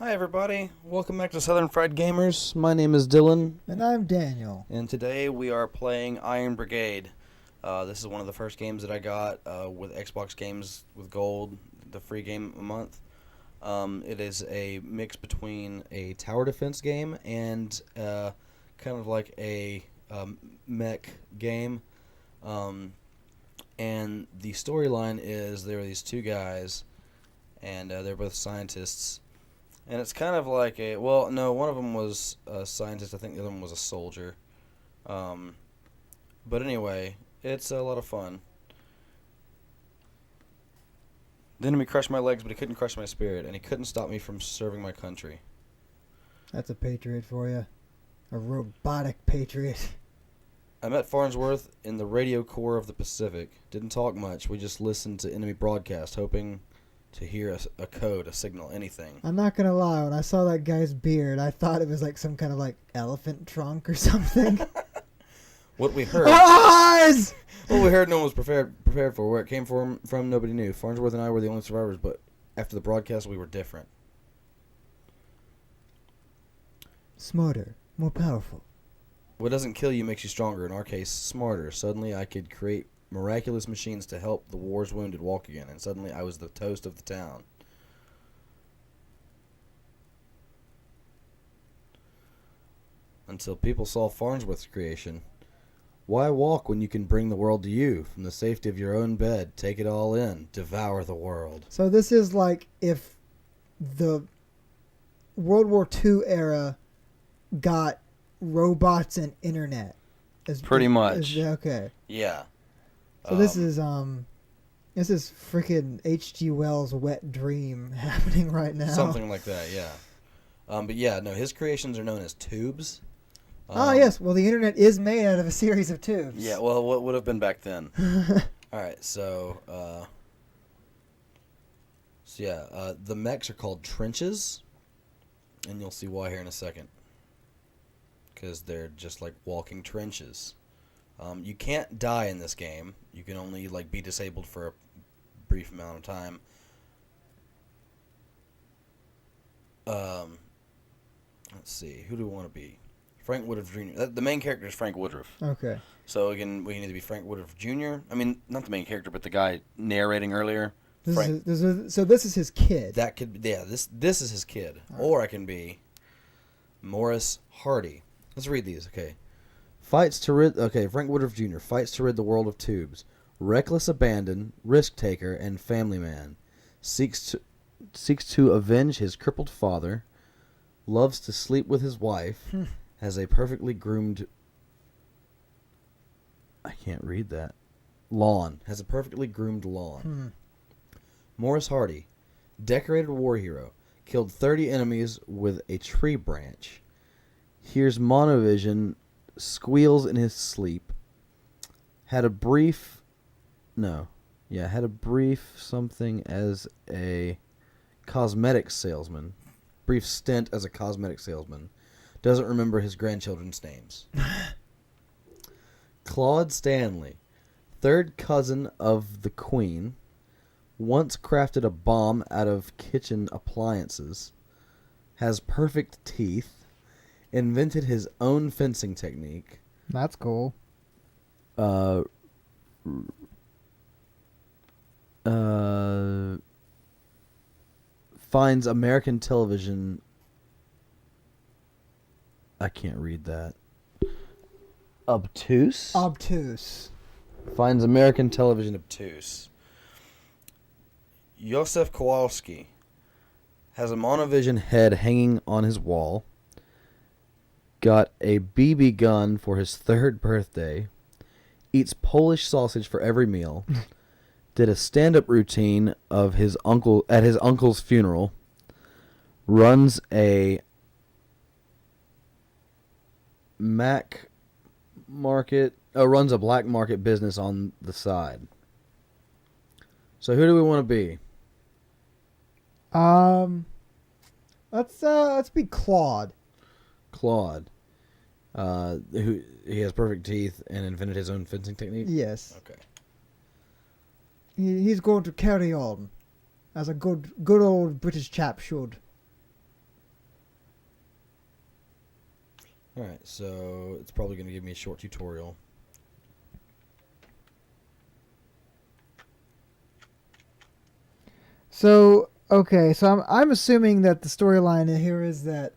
Hi everybody, welcome back to Southern Fried Gamers. My name is Dylan. And I'm Daniel. And today we are playing Iron Brigade. This is one of the first games that I got with Xbox Games with Gold, the free game a month. It is a mix between a tower defense game and kind of like a mech game. And the storyline is there are these two guys, and they're both scientists. And it's kind of like one of them was a scientist. I think the other one was a soldier. But anyway, it's a lot of fun. The enemy crushed my legs, but he couldn't crush my spirit, and he couldn't stop me from serving my country. That's a patriot for you. A robotic patriot. I met Farnsworth in the radio corps of the Pacific. Didn't talk much. We just listened to enemy broadcast, hoping to hear a code, a signal, anything. I'm not gonna lie, when I saw that guy's beard, I thought it was like some kind of like elephant trunk or something. What we heard... Eyes! What we heard no one was prepared for. Where it came from nobody knew. Farnsworth and I were the only survivors, but after the broadcast, we were different. Smarter. More powerful. What doesn't kill you makes you stronger. In our case, smarter. Suddenly, I could create miraculous machines to help the war's wounded walk again, and suddenly I was the toast of the town. Until people saw Farnsworth's creation. Why walk when you can bring the world to you? From the safety of your own bed, take it all in, devour the world. So this is like if the World War II era got robots and internet. Pretty much. Okay. Yeah. So this is freaking H.G. Wells' wet dream happening right now. Something like that, yeah. But yeah, no, his creations are known as tubes. Yes. Well, the internet is made out of a series of tubes. Yeah, well, what would have been back then? All right, so the mechs are called trenches, and you'll see why here in a second. Because they're just like walking trenches. You can't die in this game. You can only be disabled for a brief amount of time. Let's see. Who do we want to be? Frank Woodruff Jr. The main character is Frank Woodruff. Okay. So we can either be Frank Woodruff Jr. I mean, not the main character, but the guy narrating earlier. So this is his kid. That could, yeah. This is his kid, right. Or I can be Morris Hardy. Let's read these. Okay. Frank Woodruff Jr. fights to rid the world of tubes. Reckless abandon, risk taker, and family man. Seeks to avenge his crippled father. Loves to sleep with his wife. Has a perfectly groomed... I can't read that. Lawn. Has a perfectly groomed lawn. Morris Hardy. Decorated war hero. Killed 30 enemies with a tree branch. Hears monovision, squeals in his sleep. Had a brief something as a cosmetic salesman. Brief stint as a cosmetic salesman. Doesn't remember his grandchildren's names. Claude Stanley. Third cousin of the Queen. Once crafted a bomb out of kitchen appliances. Has perfect teeth. Invented his own fencing technique. That's cool. Finds American television... I can't read that. Obtuse? Obtuse. Finds American television obtuse. Josef Kowalski has a monovision head hanging on his wall. Got a BB gun for his 3rd birthday. Eats Polish sausage for every meal. Did a stand-up routine of his uncle at his uncle's funeral. Runs a black market business on the side. So who do we want to be? Let's be Claude. Claude. Who he has perfect teeth and invented his own fencing technique? Yes. Okay. He's going to carry on, as a good old British chap should. All right, so it's probably going to give me a short tutorial. So okay, so I'm assuming that the storyline here is that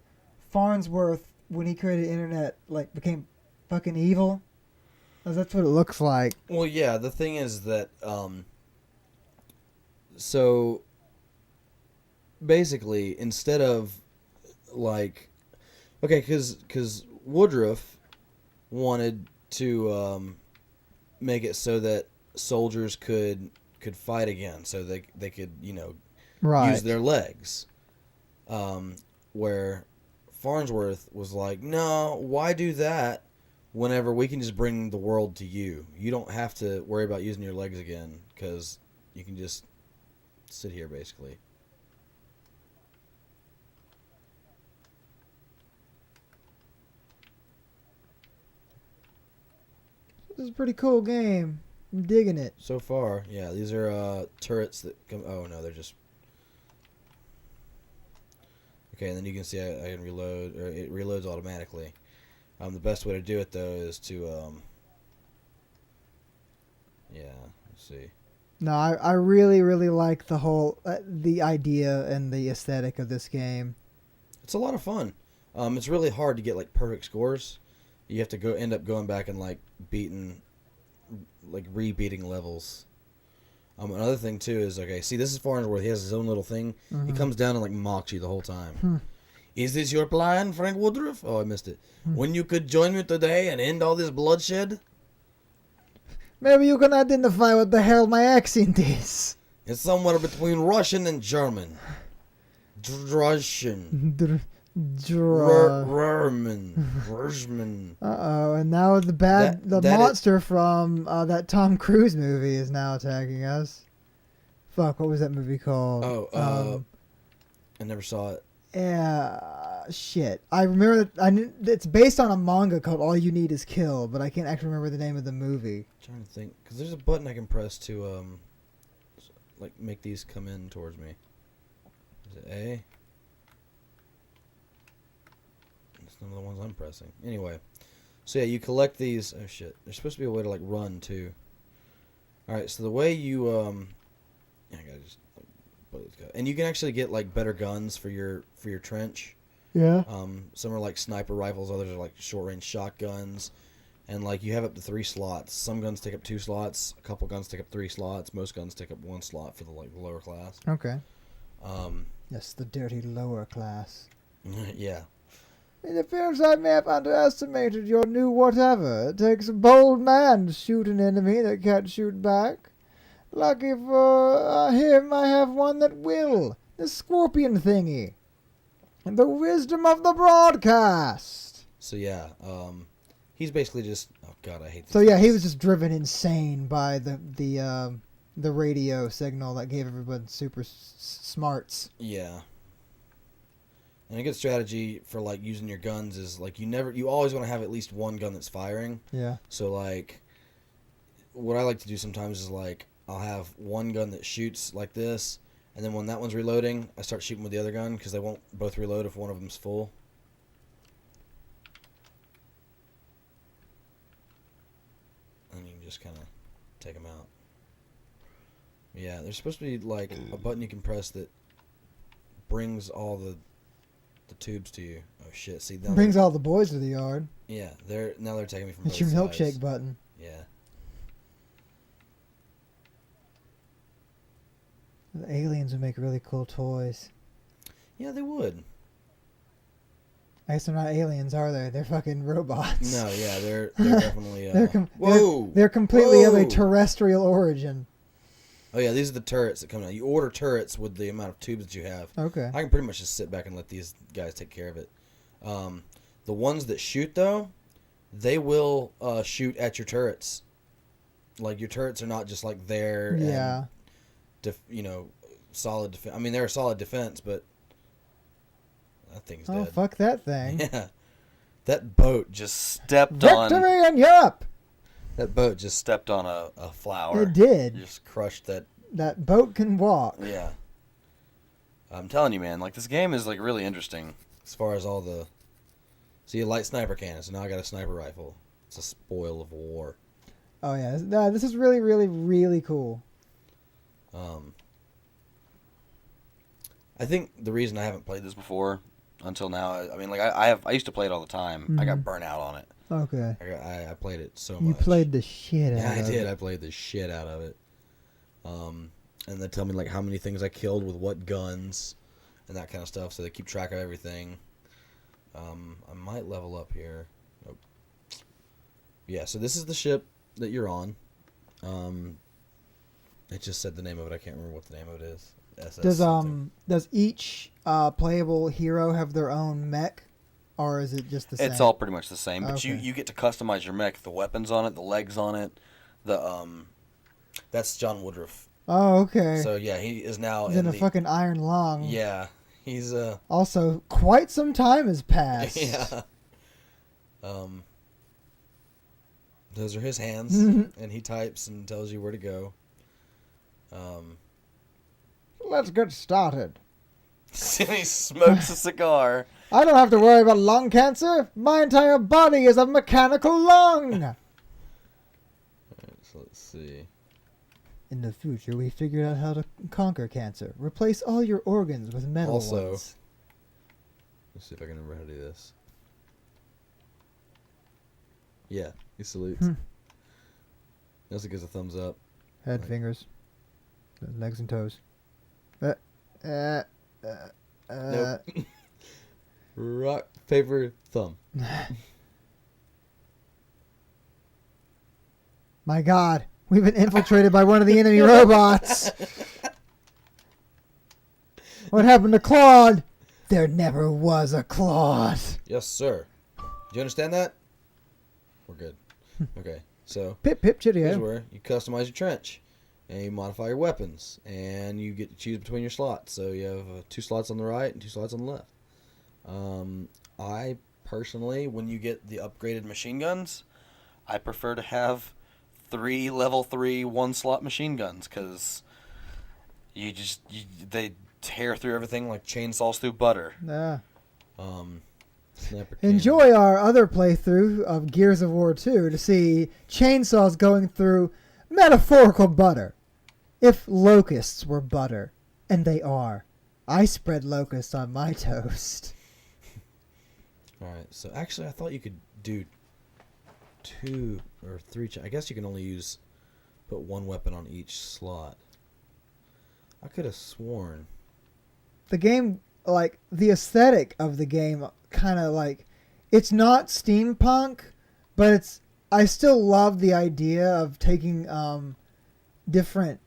Farnsworth, when he created internet, like became fucking evil. 'Cause that's what it looks like. Well, yeah, the thing is that so basically instead of like okay, cuz Woodruff wanted to make it so that soldiers could fight again, so they could Right. use their legs. Where Farnsworth was like, no, why do that whenever we can just bring the world to you? You don't have to worry about using your legs again because you can just sit here basically. This is a pretty cool game. I'm digging it. So far, yeah, these are turrets that come. Oh no, they're just. Okay, and then you can see I can reload, or it reloads automatically. The best way to do it though is to yeah, let's see. No, I really really like the whole the idea and the aesthetic of this game. It's a lot of fun. It's really hard to get like perfect scores. You have to end up going back and like rebeating levels. Another thing too is okay. See, this is Farnsworth. He has his own little thing. He comes down and like mocks you the whole time. Is this your plan, Frank Woodruff? Oh, I missed it. When you could join me today and end all this bloodshed? Maybe you can identify what the hell my accent is. It's somewhere between Russian and German. Russian. Russian. Uh-oh, and now the monster from that Tom Cruise movie is now attacking us. Fuck, what was that movie called? Oh, I never saw it. Yeah, shit. I remember that it's based on a manga called All You Need Is Kill, but I can't actually remember the name of the movie. I'm trying to think, because there's a button I can press to like make these come in towards me. Is it A? It's none of the ones I'm pressing. Anyway, so yeah, you collect these. Oh shit, there's supposed to be a way to like run too. All right, so the way you yeah, I gotta just and you can actually get like better guns for your trench. Yeah. Some are like sniper rifles, others are like short range shotguns, and like you have up to 3 slots. Some guns take up 2 slots, a couple guns take up 3 slots, most guns take up 1 slot for the like lower class. Okay. Yes, the dirty lower class. Yeah. It appears I may have underestimated your new whatever. It takes a bold man to shoot an enemy that can't shoot back. Lucky for him, I have one that will. The scorpion thingy. And the wisdom of the broadcast. So yeah, he's basically just. Oh god, I hate this. So yeah, he was just driven insane by the radio signal that gave everyone super smarts. Yeah. And a good strategy for like using your guns is like you always want to have at least one gun that's firing. Yeah. So like, what I like to do sometimes is like I'll have one gun that shoots like this, and then when that one's reloading, I start shooting with the other gun because they won't both reload if one of them's full. And you can just kind of take them out. Yeah, there's supposed to be like a button you can press that brings all the tubes to you. Oh shit! See, now brings all the boys to the yard. Yeah, they're taking me from. It's your both milkshake sides. button. Yeah. The aliens would make really cool toys. Yeah, they would. I guess they're not aliens, are they? They're fucking robots. No, yeah, they're definitely. Whoa! They're completely of a terrestrial origin. Oh yeah, these are the turrets that come out. You order turrets with the amount of tubes that you have. Okay. I can pretty much just sit back and let these guys take care of it. The ones that shoot though, they will shoot at your turrets. Like your turrets are not just like there. Yeah. And, solid defense. I mean, they're a solid defense, but that thing's dead. Oh, fuck that thing. Yeah. That boat just stepped on... Victory in Europe! That boat just stepped on a flower. It did. Just crushed that... That boat can walk. Yeah. I'm telling you, man, like, this game is, like, really interesting as far as all the See, a light sniper cannon, so now I got a sniper rifle. It's a spoil of war. Oh yeah, no, this is really, really, really cool. I think the reason I haven't played this before until now, I mean, like I used to play it all the time. I got burnt out on it. Okay. I played it so much. You played the shit out Yeah, of it. I did. I played the shit out of it. And they tell me like how many things I killed with what guns, and that kind of stuff. So they keep track of everything. I might level up here. Nope. Yeah. So this is the ship that you're on. It just said the name of it. I can't remember what the name of it is. SS something. Does each playable hero have their own mech, or is it just the same? It's all pretty much the same, but Okay. you get to customize your mech, the weapons on it, the legs on it, that's John Woodruff. Oh, okay. So yeah, he is now He's in a fucking iron lung. Yeah, he's Also, quite some time has passed. yeah. Those are his hands, and he types and tells you where to go. Let's get started. He smokes a cigar. I don't have to worry about lung cancer. My entire body is a mechanical lung. Alright, so let's see. In the future, we figured out how to conquer cancer. Replace all your organs with metal Also, ones. let's see if I can remember how to do this. Yeah, he salutes. He also gives a thumbs up. Head, Right. fingers, legs and toes. Nope. Rock, paper, thumb. My God, we've been infiltrated by one of the enemy robots. What happened to Claude? There never was a Claude. Yes, sir. Do you understand that? We're good. Okay, so Pip pip here's chitty. where you customize your trench, and you modify your weapons, and you get to choose between your slots. So you have 2 slots on the right and 2 slots on the left. I personally, when you get the upgraded machine guns, I prefer to have 3 level 3 1-slot machine guns, because they tear through everything like chainsaws through butter. Yeah. Sniper cannon. Enjoy our other playthrough of Gears of War 2 to see chainsaws going through metaphorical butter. If locusts were butter, and they are, I spread locusts on my toast. Alright, so actually I thought you could do 2 or 3. I guess you can only put 1 weapon on each slot. I could have sworn. The game, like, the aesthetic of the game kind of like, it's not steampunk, but I still love the idea of taking different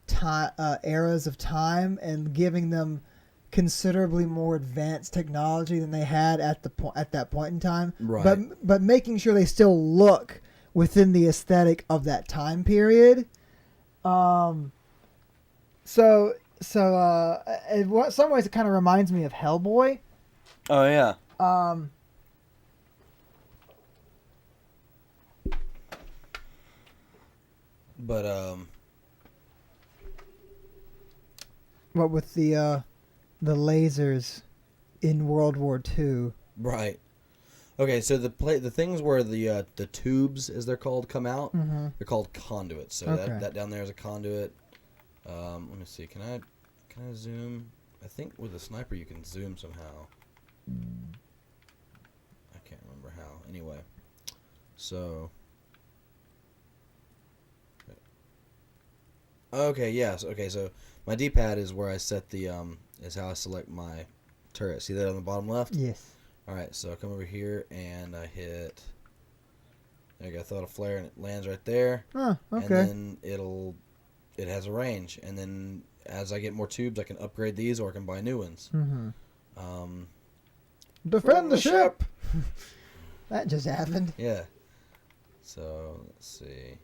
eras of time and giving them considerably more advanced technology than they had at that point in time. Right. But making sure they still look within the aesthetic of that time period. In some ways it kind of reminds me of Hellboy. Oh yeah. But What with the lasers in World War II. right. Okay, so the things where the tubes, as they're called, come out, they're called conduits. So Okay. that down there is a conduit. Let me see. Can I zoom? I think with a sniper you can zoom somehow. I can't remember how. Anyway, so okay, yes. Okay, so my D-pad is where I set the is how I select my turret. See that on the bottom left? Yes. All right, so I come over here and I hit. There you go. I throw out a flare and it lands right there. Oh, okay. And then it has a range, and then as I get more tubes, I can upgrade these or I can buy new ones. Defend the ship. That just happened. Yeah. So let's see.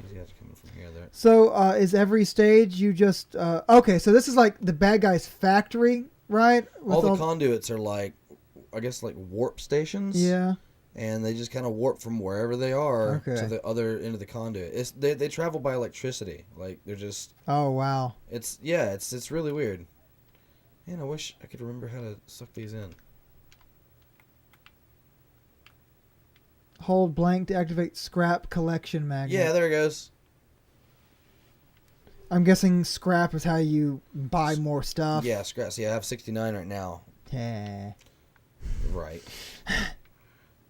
These guys are coming from here. There. So is every stage you just okay? So this is like the bad guy's factory, right? All the conduits are like, I guess, like warp stations. Yeah. And they just kind of warp from wherever they are Okay. to the other end of the conduit. They travel by electricity. Like they're just. Oh wow. It's really weird. Man, I wish I could remember how to suck these in. Hold blank to activate scrap collection magnet. Yeah, there it goes. I'm guessing scrap is how you buy more stuff. Yeah, scrap. See, I have 69 right now. Yeah. Right.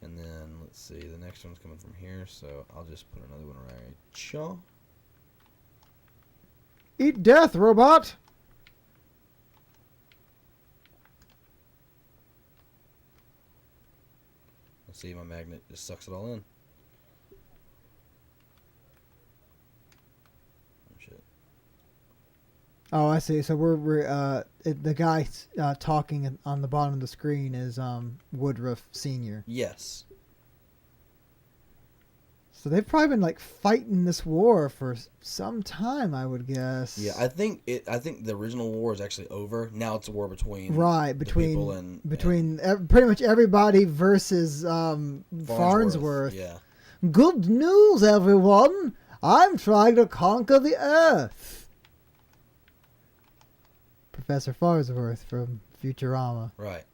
And then, let's see, the next one's coming from here, so I'll just put another one right. Chaw. Eat death, robot! Let's see, my magnet just sucks it all in. Oh, shit. Oh, I see. So the guy talking on the bottom of the screen is Woodruff Sr. Yes. So they've probably been like fighting this war for some time, I would guess. Yeah, I think the original war is actually over. Now it's a war between between and pretty much everybody versus Farnsworth. Yeah. Good news, everyone! I'm trying to conquer the Earth. Professor Farnsworth from Futurama. Right.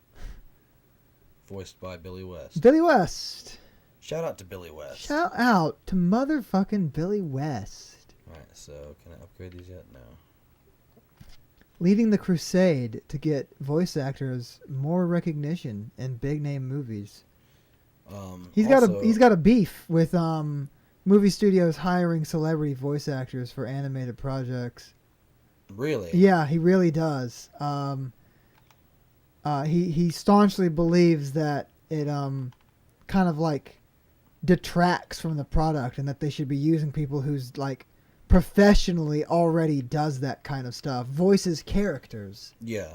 Voiced by Billy West. Billy West. Shout out to Billy West. Shout out to motherfucking Billy West. Right, so can I upgrade these yet? No. Leading the crusade to get voice actors more recognition in big name movies. He's got a beef with movie studios hiring celebrity voice actors for animated projects. Really? Yeah, he really does. He staunchly believes that it kind of like detracts from the product, and that they should be using people who's like professionally already does that kind of stuff, voices characters. Yeah.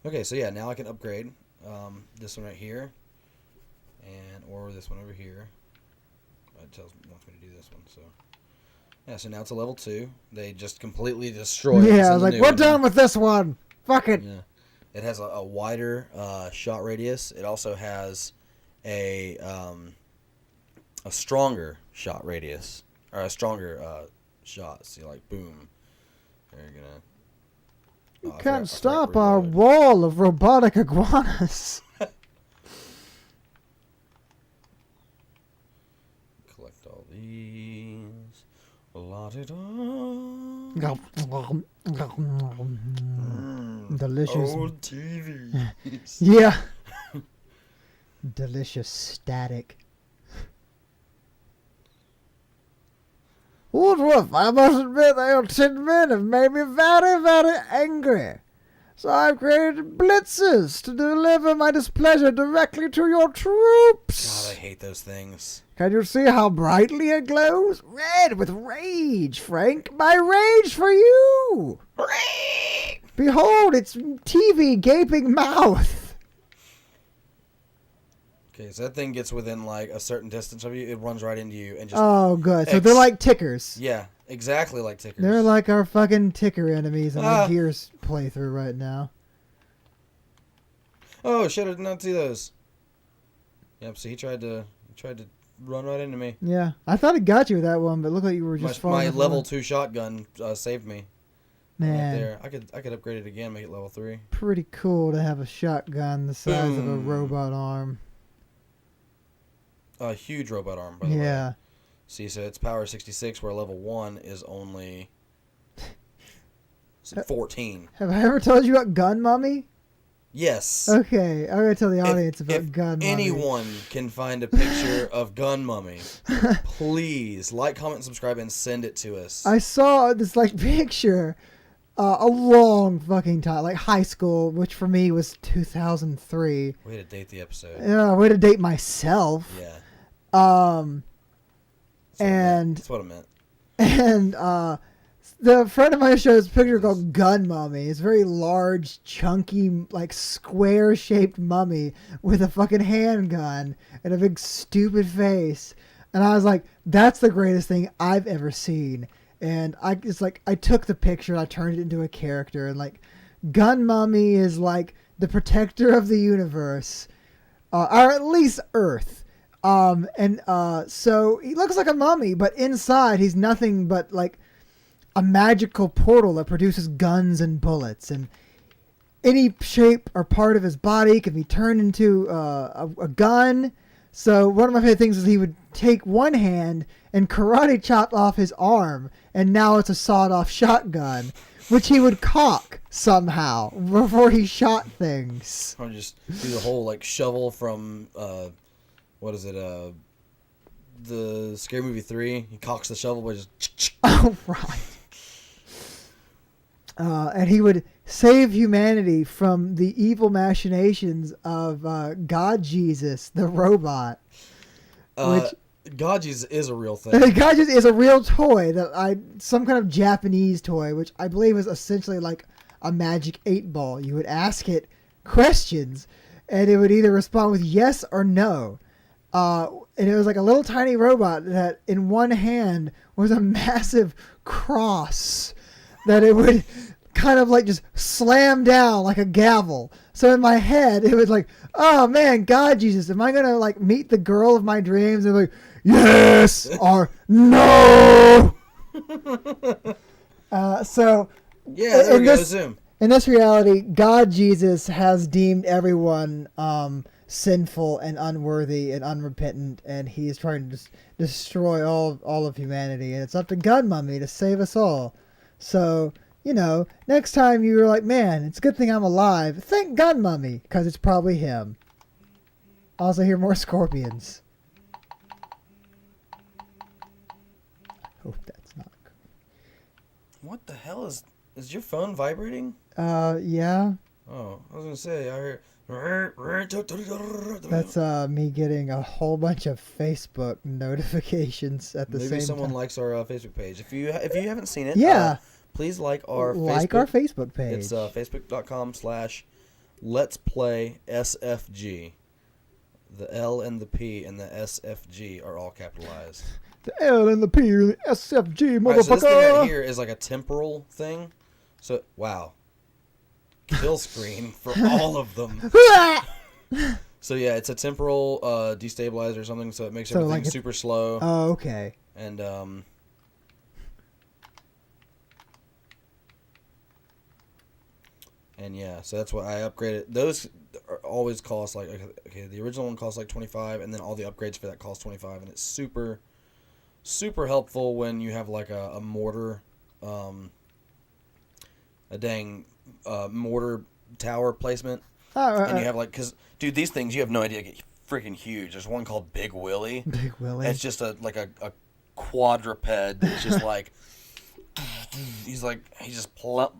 Okay, so yeah, now I can upgrade this one right here, or this one over here. It wants me to do this one, so yeah. So now it's a level 2. They just completely destroyed. Yeah, I was like, we're done with this one. Fuck it. Yeah. It has a wider shot radius. It also has a stronger shot radius, or a stronger shot. See, like, boom. They're gonna. You can't stop our wall of robotic iguanas. Collect all these. La-di-da. Delicious. Old TV. Yeah. Delicious static. Woodruff, I must admit your tin men have made me very, very angry. So I've created blitzes to deliver my displeasure directly to your troops. God, I hate those things. Can you see how brightly it glows? Red with rage, Frank. My rage for you. Behold its TV gaping mouth. Okay, so that thing gets within like a certain distance of you, it runs right into you and just. Oh, good. So they're like tickers. Yeah, exactly like tickers. They're like our fucking ticker enemies on the Gears playthrough right now. Oh shit! I did not see those. Yep. So he tried to run right into me. Yeah, I thought it got you with that one, but it looked like you were just my level 2 shotgun saved me. Man, right there. I could upgrade it again, make it level 3. Pretty cool to have a shotgun the size of a Boom. robot arm. A huge robot arm, by the way. Yeah. See, so it's power 66, where level 1 is only 14. Have I ever told you about Gun Mummy? Yes. Okay, I'm gonna tell the audience about Gun Mummy. Anyone can find a picture of Gun Mummy, please like, comment, and subscribe, and send it to us. I saw this like picture a long fucking time, like high school, which for me was 2003. Way to date the episode. Yeah, way to date myself. Yeah. That's what I meant. And the friend of mine showed this picture called Gun Mummy. It's a very large, chunky, like square-shaped mummy with a fucking handgun and a big stupid face. And I was like, that's the greatest thing I've ever seen. And I took the picture and I turned it into a character. And like, Gun Mummy is like the protector of the universe, or at least Earth. So he looks like a mummy, but inside he's nothing but like a magical portal that produces guns and bullets, and any shape or part of his body can be turned into a gun. So one of my favorite things is he would take one hand and karate chop off his arm, and now it's a sawed-off shotgun, which he would cock somehow before he shot things. Or just do the whole like shovel from what is it? The Scary Movie 3. He cocks the shovel by just. Oh, right. And he would save humanity from the evil machinations of God Jesus, the robot. Which God Jesus is a real thing. God Jesus is a real toy some kind of Japanese toy, which I believe is essentially like a magic 8-ball. You would ask it questions, and it would either respond with yes or no. And it was like a little tiny robot that in one hand was a massive cross that it would kind of like just slam down like a gavel. So in my head, it was like, oh man, God Jesus, am I going to like meet the girl of my dreams? And like, yes or no. So yeah, there we go, Zoom. In this reality, God Jesus has deemed everyone sinful and unworthy and unrepentant, and he is trying to destroy all of humanity, and it's up to Gun Mummy to save us all. So, next time you're like, man, it's a good thing I'm alive, thank Gun Mummy, because it's probably him. Also hear more scorpions. Hope that's not good. What the hell is your phone vibrating? Yeah. Oh, I was gonna say I heard. That's me getting a whole bunch of Facebook notifications at the same time. Maybe someone likes our Facebook page. If you haven't seen it, yeah, please like our Facebook page. It's facebook.com/Let's Play SFG. The L and the P and the SFG are all capitalized. The L and the P and the SFG, motherfucker. Right, so this thing right here is like a temporal thing. So wow. Kill screen for all of them. So yeah, it's a temporal destabilizer or something, so it makes everything super slow. Oh, okay. And yeah, so that's what I upgraded. Those always cost like, okay, the original one costs like $25, and then all the upgrades for that cost $25, and it's super, super helpful when you have like a mortar, a dang mortar tower placement, and you have like, because dude, these things you have no idea get freaking huge. There's one called Big Willie. Big Willie. It's just a quadruped. It's just like he just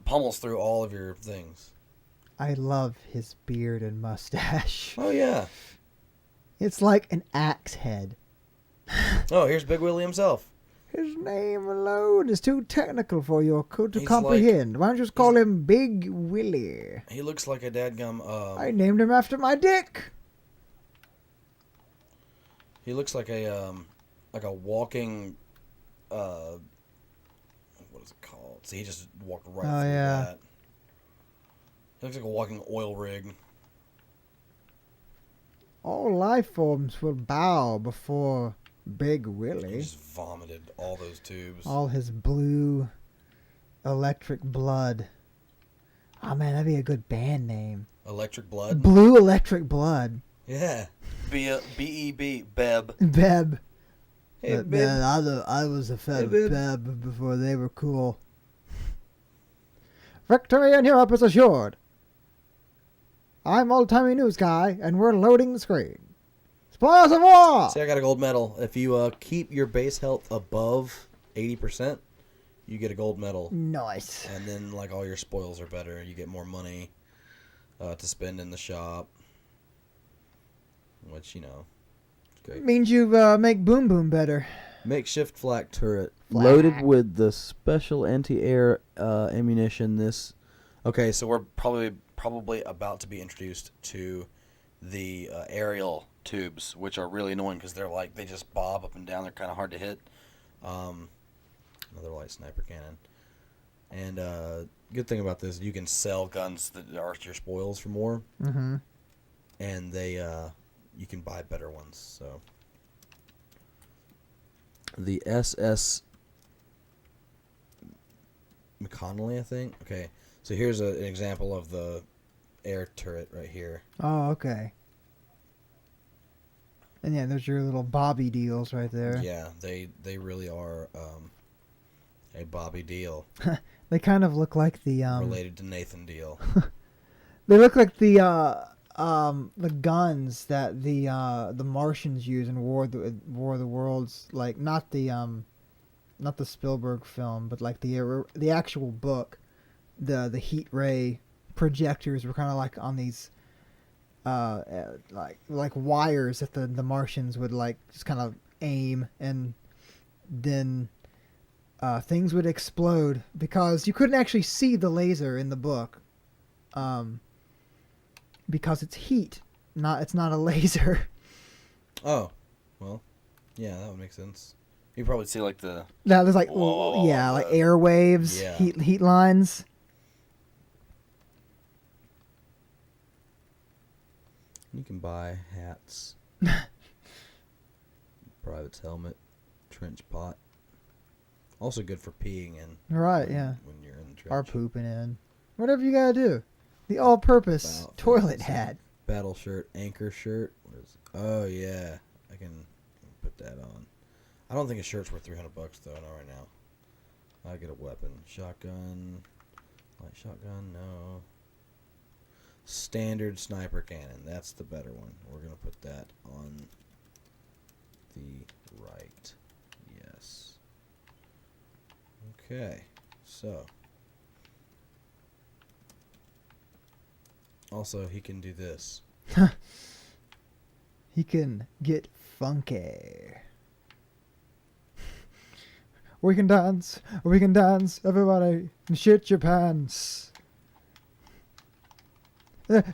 pummels through all of your things. I love his beard and mustache. Oh yeah, it's like an axe head. Oh, here's Big Willie himself. His name alone is too technical for you to comprehend. Why don't you just call him Big Willie? He looks like a dadgum. I named him after my dick. He looks like a walking. What is it called? See, he just walked right through that. He looks like a walking oil rig. All life forms will bow before Big Willie. He just vomited all those tubes. All his blue electric blood. Oh man, that'd be a good band name. Electric Blood? Blue Electric Blood. Yeah. B-E-B. Beb. Beb. Hey, But, Beb. man, I was a fan of Beb before they were cool. Victory in Europe is assured. I'm old-timey news guy, and we're loading the screen. Spoils of war! See, I got a gold medal. If you keep your base health above 80%, you get a gold medal. Nice. And then, like, all your spoils are better. You get more money to spend in the shop. Which, is great. Means you make Boom Boom better. Makeshift flak turret. Loaded with the special anti-air ammunition. Okay, so we're probably about to be introduced to the aerial tubes, which are really annoying because they just bob up and down. They're kind of hard to hit. Another light sniper cannon. And good thing about this, you can sell guns that are your spoils for more. Mm-hmm. And you can buy better ones. So the SS Connolly, I think. Okay, so here's an example of the air turret right here. Oh, okay. And yeah, there's your little Bobby deals right there. Yeah, they really are a Bobby Deal. They kind of look like the Related to Nathan Deal. They look like the guns that the Martians use in War of the Worlds, like not the Spielberg film, but like the actual book. The heat ray projectors were kind of like on these like wires that the Martians would like just kind of aim, and then things would explode because you couldn't actually see the laser in the book. Because it's heat, it's not a laser. Oh, well, yeah, that would make sense. You probably see like the There's like whoa, like airwaves, yeah. heat lines. You can buy hats, private's helmet, trench pot. Also good for peeing in. Right, when, yeah. When you're in the trench. Or pooping in. Whatever you gotta do. The all-purpose toilet hat. Battle shirt, anchor shirt. Oh yeah, I can put that on. I don't think a shirt's worth $300 though. Not right now. I get a weapon, shotgun, light shotgun. No. Standard sniper cannon. That's the better one. We're gonna put that on the right. Yes. Okay. So. Also, he can do this. He can get funky. We can dance, everybody, and shit your pants. Alright.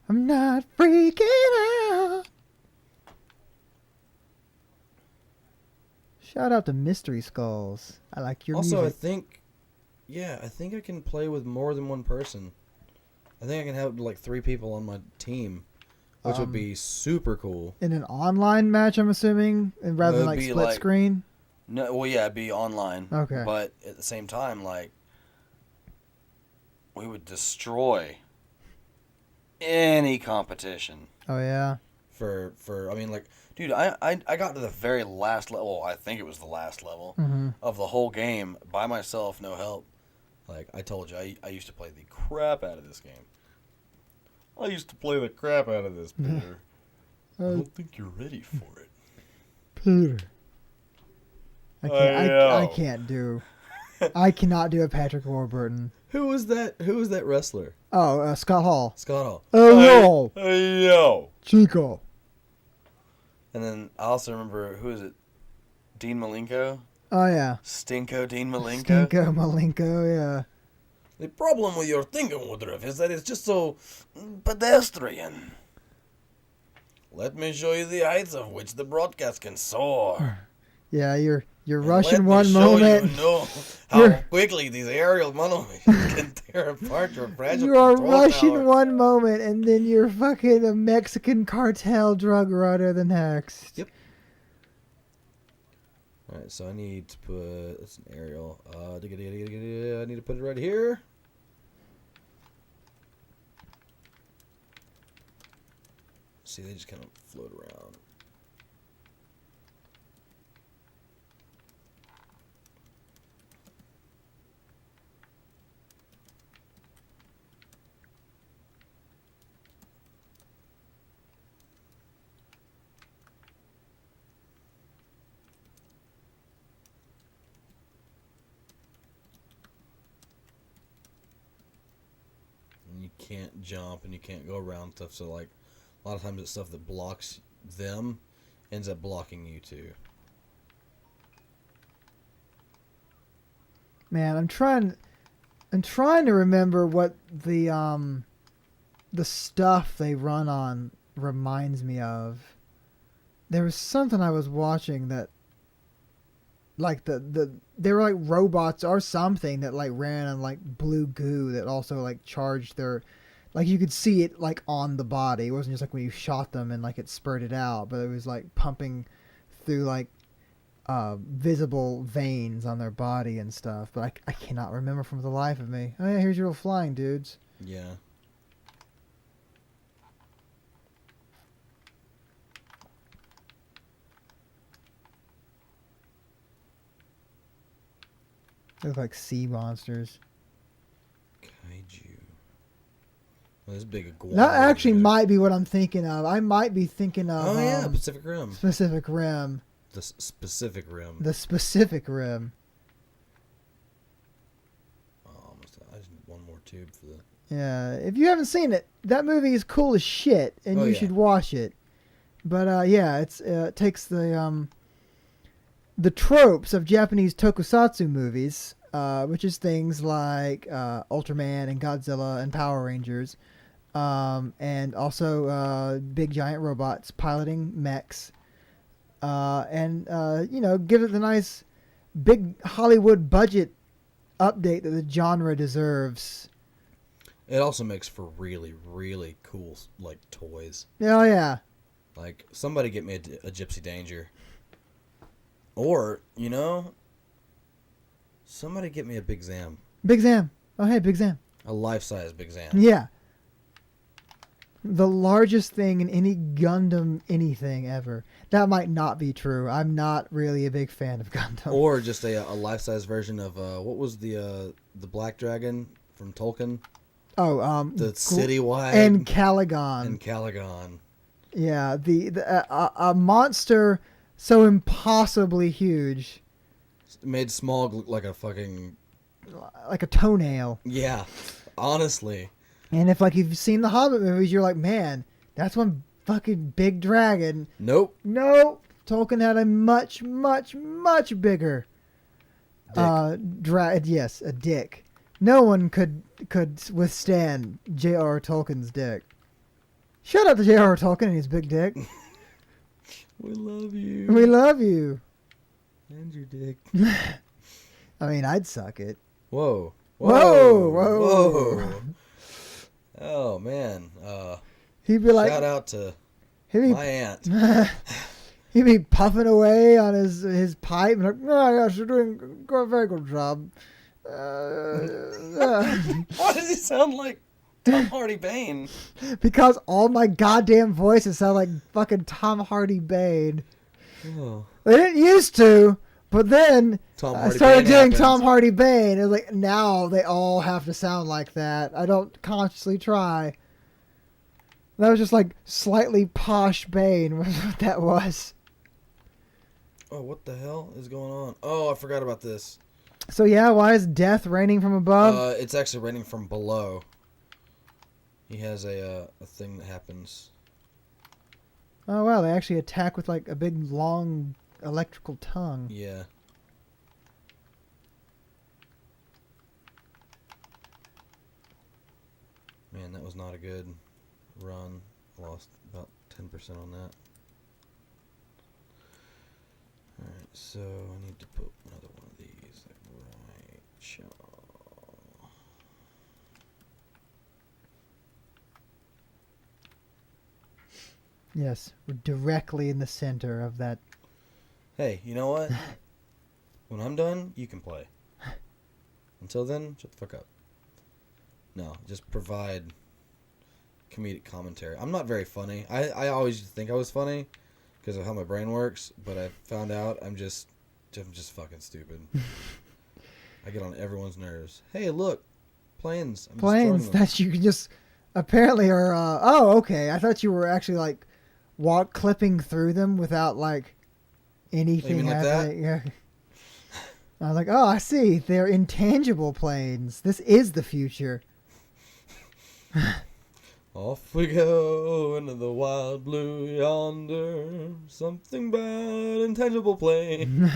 I'm not freaking out. Shout out to Mystery Skulls. I like your Also, music. I think I can play with more than one person. I think I can have like 3 people on my team, which would be super cool. In an online match, I'm assuming, and rather than like split screen. No, well, yeah, it'd be online. Okay. But at the same time, like, we would destroy any competition. Oh yeah. I mean, like, dude, I got to the very last level. I think it was the last level of the whole game by myself, no help. Like I told you, I used to play the crap out of this game. I used to play the crap out of this, Peter. I don't think you're ready for it, Peter. I cannot do a Patrick Warburton. Who was that wrestler? Oh, Scott Hall. Scott Hall. Oh, yo. Yo. Chico. And then I also remember, who is it? Dean Malenko? Oh, yeah. Stinko Dean Malenko? Stinko Malenko, yeah. The problem with your thinking, Woodruff, is that it's just so pedestrian. Let me show you the heights of which the broadcast can soar. Yeah, you're rushing one moment. You know how quickly these aerial monoids can tear apart your fragile You are control rushing tower. one moment, and then you're fucking a Mexican cartel drug runner the next. Yep. Alright, so I need to put... That's an aerial. I need to put it right here. See, they just kind of float around. You can't jump and you can't go around stuff, so like a lot of times it's stuff that blocks them ends up blocking you too. Man, I'm trying to remember what the stuff they run on reminds me of. There was something I was watching that like they were like robots or something that like ran on like blue goo that also like charged their, like you could see it like on the body. It wasn't just like when you shot them and like it spurted out, but it was like pumping through like visible veins on their body and stuff. But I cannot remember from the life of me. Oh yeah, here's your little flying dudes. Yeah. They look like sea monsters. Kaiju. Well, this big iguana. That actually dude. might be what I'm thinking of. I might be thinking of. Oh yeah, Pacific Rim. Pacific Rim. The specific rim. The Pacific Rim. Oh, almost. I just need one more tube for the. Yeah, if you haven't seen it, that movie is cool as shit, and Oh, you yeah. should watch it. But yeah, it takes the tropes of Japanese tokusatsu movies, which is things like Ultraman and Godzilla and Power Rangers, and also big giant robots piloting mechs, and give it the nice big Hollywood budget update that the genre deserves. It also makes for really, really cool like toys. Oh yeah. Like somebody get me a Gypsy Danger. Or somebody get me a Big Zam. Big Zam. Oh hey, Big Zam. A life-size Big Zam. Yeah. The largest thing in any Gundam anything ever. That might not be true. I'm not really a big fan of Gundam. Or just a life-size version of what was the Black Dragon from Tolkien? Oh, The Citywide and Caligon. and Caligon. Yeah, a monster so impossibly huge, Made small like a fucking like a toenail. yeah. Honestly, And if you've seen the Hobbit movies, you're like, man, that's one fucking big dragon. nope. No, Tolkien had a much, much, much bigger Dick. yes, a dick. No one could withstand J.R.R. Tolkien's dick. Shout out to J.R.R. Tolkien and his big dick. We love you. We love you. And your dick. I mean, I'd suck it. Whoa. Whoa, Whoa. Oh man. He'd be like, Shout out to he'd be, my aunt. he'd be puffing away on his pipe and like, oh yes, you're doing a very good job. Why does he sound like Tom Hardy Bane? Because all my goddamn voices sound like fucking Tom Hardy Bane. Oh. They didn't used to, but then Tom I Hardy started Bane doing happens. Tom Hardy Bane. It was like, now they all have to sound like that. I don't consciously try. That was just like slightly posh Bane was what that was. Oh, what the hell is going on? Oh, I forgot about this. So yeah, why is death raining from above? It's actually raining from below. He has a thing that happens. Oh wow, they actually attack with like a big long electrical tongue. Yeah. Man, that was not a good run. Lost about 10% on that. Alright, so I need to put another one of these like right. Yes, we're directly in the center of that. Hey, you know what? When I'm done, you can play. Until then, shut the fuck up. No, just provide comedic commentary. I'm not very funny. I always used to think I was funny because of how my brain works, but I found out I'm just fucking stupid. I get on everyone's nerves. Hey, look, planes. I'm Planes destroying them. that you can just apparently are. Oh, okay. I thought you were actually like clipping through them without like anything mean like that? happening. Yeah. I was like, oh, I see. They're intangible planes. This is the future. Off we go into the wild blue yonder. Something about intangible plane.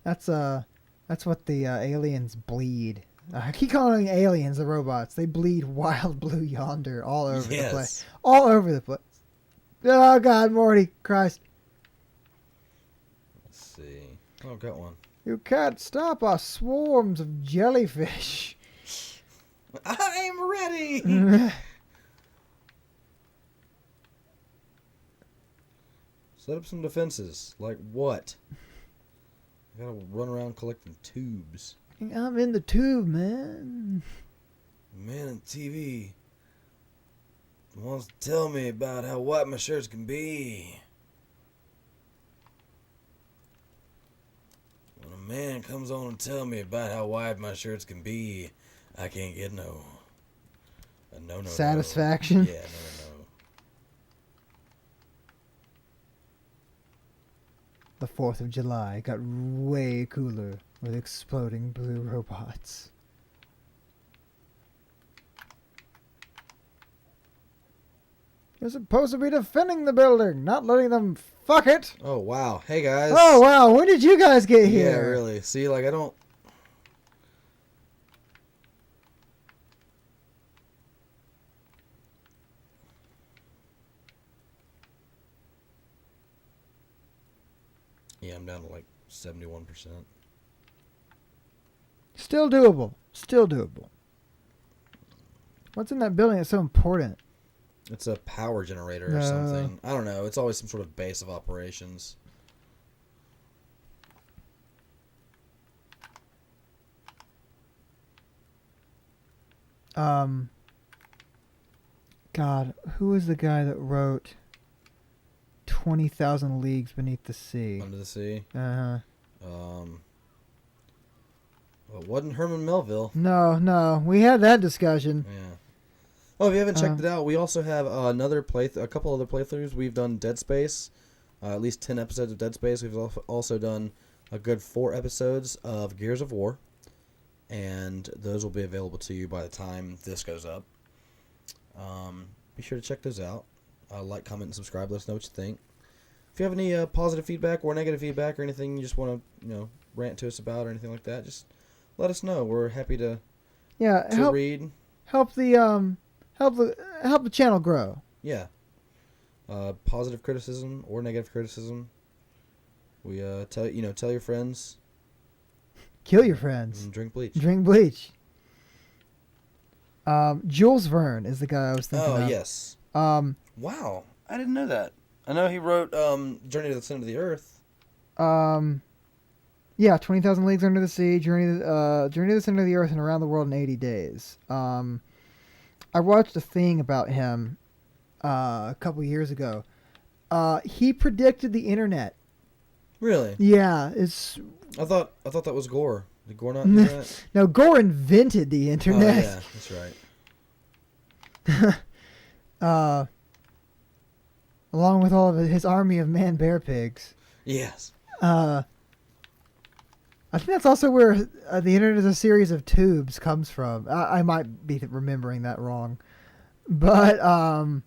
That's what the aliens bleed. I keep calling aliens the robots. They bleed wild blue yonder all over the place. All over the place. Oh God, Morty, Christ! Let's see. Oh, got one. You can't stop our swarms of jellyfish. I'm ready. Set up some defenses. Like what? I gotta run around collecting tubes. I'm in the tube, man. Man on TV wants to tell me about how white my shirts can be. When a man comes on and tell me about how white my shirts can be, I can't get no. No. Satisfaction. Yeah, no. The 4th of July got way cooler with exploding blue robots. You're supposed to be defending the building, not letting them fuck it. Oh, wow. Hey, guys. Oh, wow. When did you guys get here? Yeah, really. See, like, I don't... Yeah, I'm down to, like, 71%. Still doable. Still doable. What's in that building that's so important? It's a power generator or something. I don't know. It's always some sort of base of operations. God, who is the guy that wrote 20,000 Leagues Beneath the Sea? Under the Sea. Uh-huh. Well, it wasn't Herman Melville. No. We had that discussion. Yeah. Oh, if you haven't checked it out, we also have a couple other playthroughs. We've done Dead Space, at least 10 episodes of Dead Space. We've also done a good 4 episodes of Gears of War, and those will be available to you by the time this goes up. Be sure to check those out. Like, comment, and subscribe. Let us know what you think. If you have any positive feedback or negative feedback or anything you just want to rant to us about or anything like that, just let us know. We're happy to read. Help the channel grow. Yeah. Positive criticism or negative criticism. We tell your friends. Kill your friends. And drink bleach. Drink bleach. Jules Verne is the guy I was thinking of. Oh, yes. Wow. I didn't know that. I know he wrote Journey to the Center of the Earth. Yeah, 20,000 Leagues Under the Sea, Journey to the Center of the Earth, and Around the World in 80 Days. I watched a thing about him a couple years ago. He predicted the internet. Really? Yeah, I thought that was Gore. Did Gore not do that? No, Gore invented the internet. Oh, yeah, that's right. Along with all of his army of man-bear pigs. Yes. I think that's also where the internet is a series of tubes comes from. I might be remembering that wrong. But, You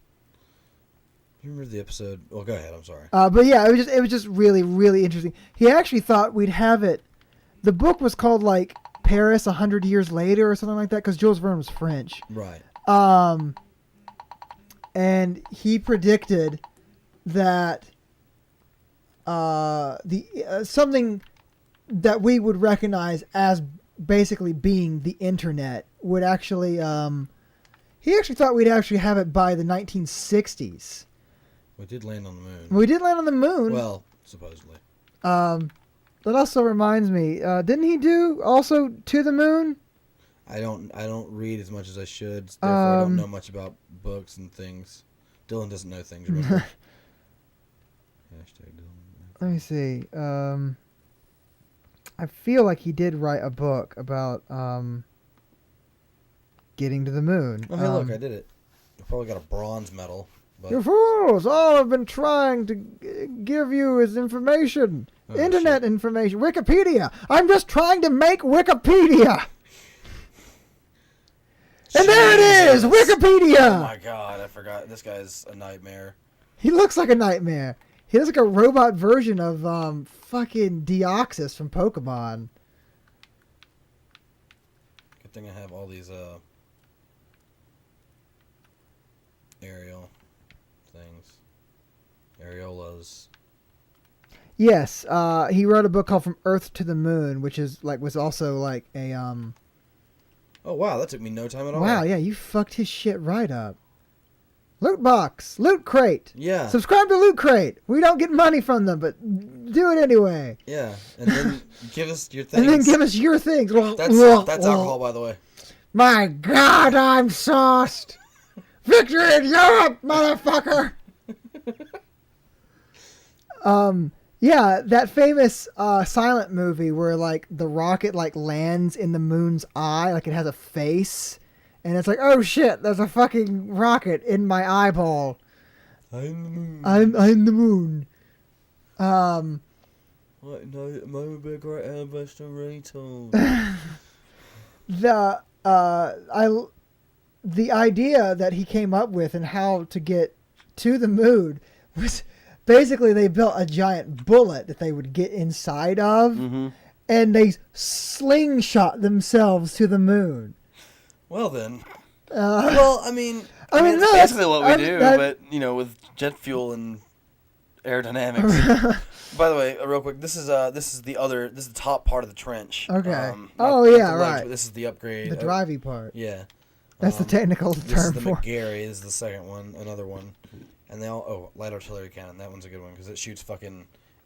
remember the episode? Oh, go ahead. I'm sorry. But yeah, it was just really, really interesting. He actually thought we'd have it. The book was called, like, Paris 100 Years Later or something like that, because Jules Verne was French. Right. And he predicted that something that we would recognize as basically being the internet would actually he actually thought we'd actually have it by the 1960s. We did land on the moon. We did land on the moon. Well, supposedly. That also reminds me, didn't he do also To the Moon? I don't read as much as I should, therefore I don't know much about books and things. Dylan doesn't know things, remember? Hashtag Dylan. Let me see. I feel like he did write a book about getting to the moon. Oh, hey, look, I did it. I probably got a bronze medal. But... You fools! All I've been trying to give you is information. Internet information. Wikipedia! I'm just trying to make Wikipedia! And there it is! Wikipedia! Oh my god, I forgot. This guy's a nightmare. He looks like a nightmare. He looks like a robot version of fucking Deoxys from Pokemon. Good thing I have all these aerial things. Areolas. Yes, he wrote a book called From Earth to the Moon, which was also like a Oh wow, that took me no time at all. Wow, yeah, you fucked his shit right up. Loot box. Loot crate. Yeah. Subscribe to Loot Crate. We don't get money from them, but do it anyway. Yeah. And then give us your things. And then give us your things. That's alcohol, by the way. My God, I'm sauced. Victory in Europe, motherfucker. Yeah, that famous silent movie where like the rocket like lands in the moon's eye, like it has a face, and it's like, oh shit, there's a fucking rocket in my eyeball. I'm the moon. I'm the moon. What? No, I'm a big right investigator. The idea that he came up with and how to get to the moon was basically they built a giant bullet that they would get inside of, and they slingshot themselves to the moon. Well then, I mean no, that's basically what we do, but with jet fuel and aerodynamics. By the way, real quick, this is the top part of the trench. Okay. Right. This is the upgrade. The drivey part. Yeah. That's the technical term for. This is the McGarry. This is the second one. Another one. And they all light artillery cannon. That one's a good one because it shoots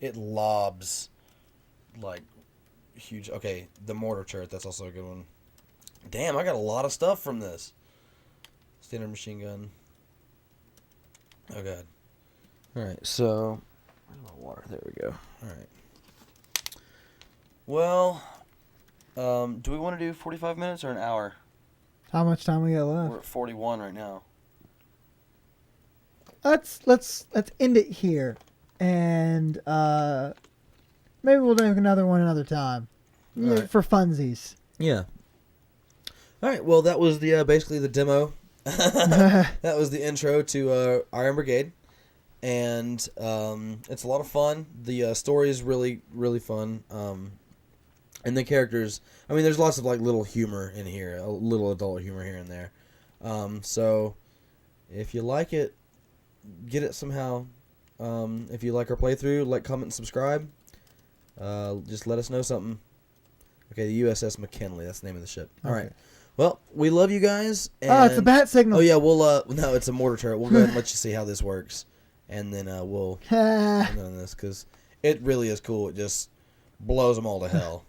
it lobs like huge. Okay, the mortar turret. That's also a good one. Damn, I got a lot of stuff from this. Standard machine gun. Oh god. All right, so where's my water? There we go. All right. Well, do we want to do 45 minutes or an hour? How much time we got left? We're at 41 right now. Let's end it here, and maybe we'll do another one another time, right. For funsies. Yeah. All right. Well, that was the basically the demo. That was the intro to Iron Brigade, and it's a lot of fun. The story is really really fun. And the characters, I mean, there's lots of like little humor in here, a little adult humor here and there. So if you like it, get it somehow. If you like our playthrough, like, comment, and subscribe. Just let us know something. Okay, the USS McKinley, that's the name of the ship. All right. Well, we love you guys. And it's a bat signal. Oh yeah, no, it's a mortar turret. We'll go ahead and let you see how this works, and then we'll end on this because it really is cool. It just blows them all to hell.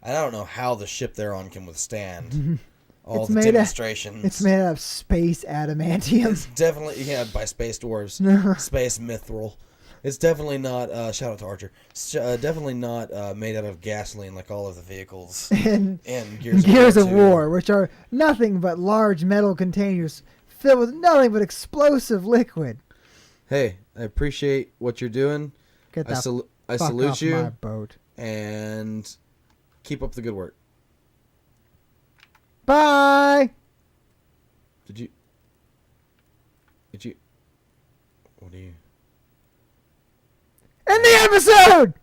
And I don't know how the ship they're on can withstand all the demonstrations. It's made out of space adamantium. It's definitely, by space dwarves. Space mithril. It's definitely not, shout out to Archer, definitely not made out of gasoline like all of the vehicles in Gears of War, which are nothing but large metal containers filled with nothing but explosive liquid. Hey, I appreciate what you're doing. I salute you. My boat. And keep up the good work. Bye. Did you? What do you? End the episode!